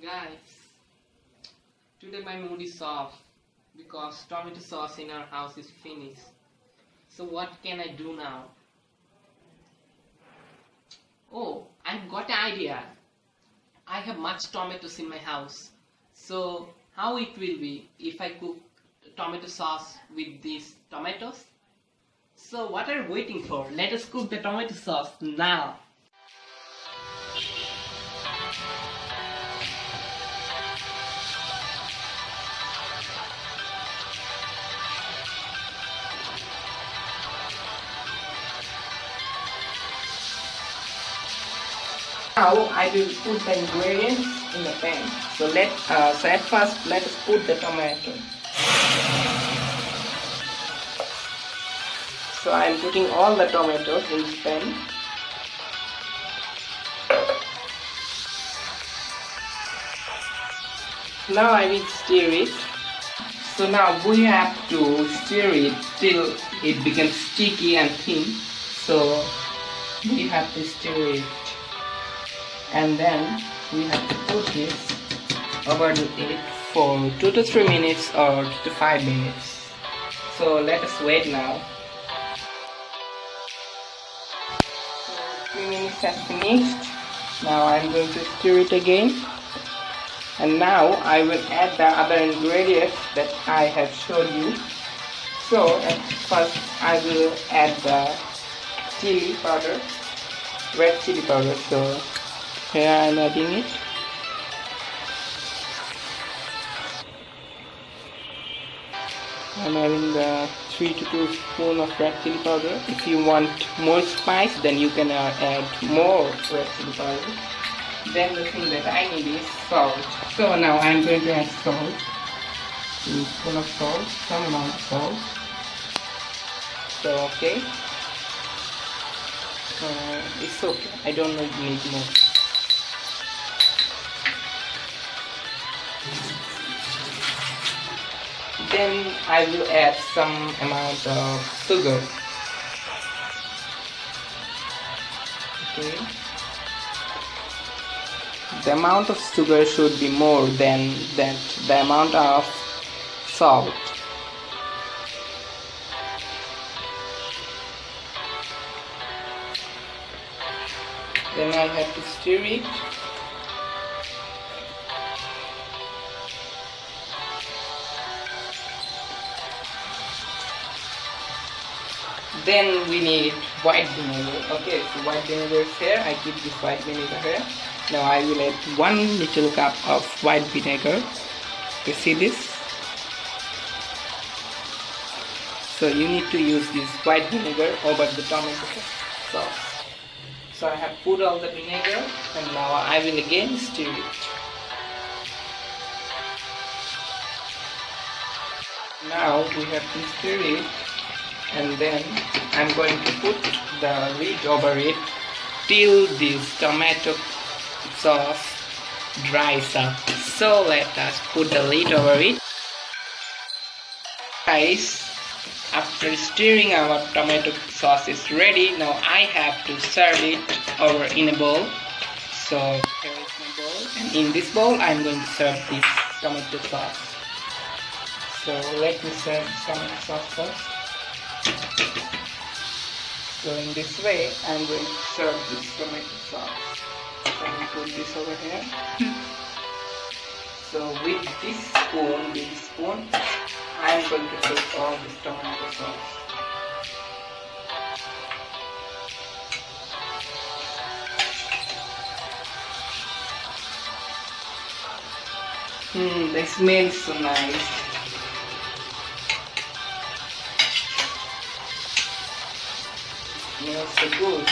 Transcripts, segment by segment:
Guys, today my mood is off because tomato sauce in our house is finished. So what can I do now? Oh, I've got an idea. I have much tomatoes in my house. So how it will be if I cook tomato sauce with these tomatoes? So what are you waiting for? Let us cook the tomato sauce now. Now I will put the ingredients in the pan. So at first let us put the tomato. So I am putting all the tomatoes in the pan. Now I will stir it. So now we have to stir it till it becomes sticky and thin. So we have to stir it. And then we have to put this over it for 2 to 3 minutes or 2 to 5 minutes. So let us wait now. So 3 minutes has finished. Now I am going to stir it again. And now I will add the other ingredients that I have showed you. So at first I will add the chili powder, red chili powder. So here I am adding it. I am adding the 3 to 2 spoons of red chili powder. If you want more spice, then you can add more red chili powder. Then the thing that I need is salt. So now I am going to add salt. 1 spoon of salt, some amount of salt. So okay. It's okay. I don't need more. Then I will add some amount of sugar. Okay. The amount of sugar should be more than the amount of salt. Then I have to stir it. Then we need white vinegar. Okay, so white vinegar is here. I keep this white vinegar here. Now I will add 1 little cup of white vinegar. You see this? So you need to use this white vinegar over the tomato sauce. So I have put all the vinegar and now I will again stir it. Now we have to stir it. And then I'm going to put the lid over it till this tomato sauce dries up. So let us put the lid over it. Guys, after stirring, our tomato sauce is ready. Now I have to serve it over in a bowl. So here is my bowl, and in this bowl I'm going to serve this tomato sauce. So let me serve tomato sauce first. So in this way, I'm going to serve this tomato sauce. So I will put this over here. So with this spoon, I'm going to put all this tomato sauce. The smell is so nice. Smells so good.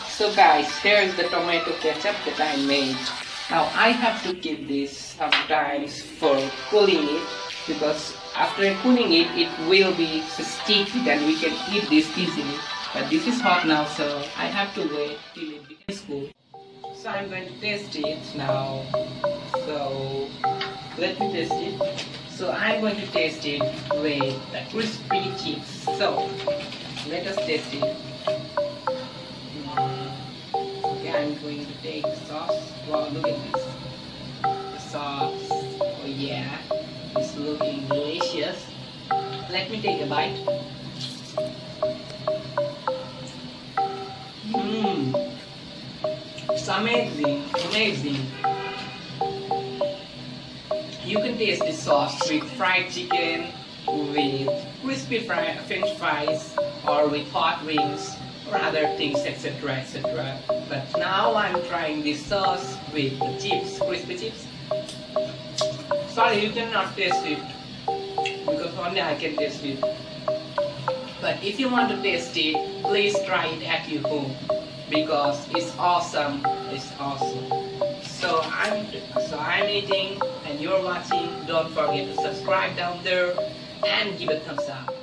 So guys, here is the tomato ketchup that I made. Now I have to keep this sometimes for cooling it, because after cooling it, it will be so sticky that we can eat this easily. But this is hot now, so I have to wait till it becomes cool. So I'm going to taste it now. So let me taste it. So I'm going to taste it with the crispy chips. So let us taste it. Okay, I'm going to take the sauce. Wow, look at this. The sauce. Oh yeah, it's looking delicious. Let me take a bite. Mmm. It's amazing, amazing. You can taste the sauce with fried chicken, with crispy French fries, or with hot wings, or other things, etc., etc. But now I'm trying this sauce with the chips, crispy chips. Sorry, you cannot taste it because only I can taste it. But if you want to taste it, please try it at your home because it's awesome. It's awesome. So I'm eating and you're watching. Don't forget to subscribe down there and give a thumbs up.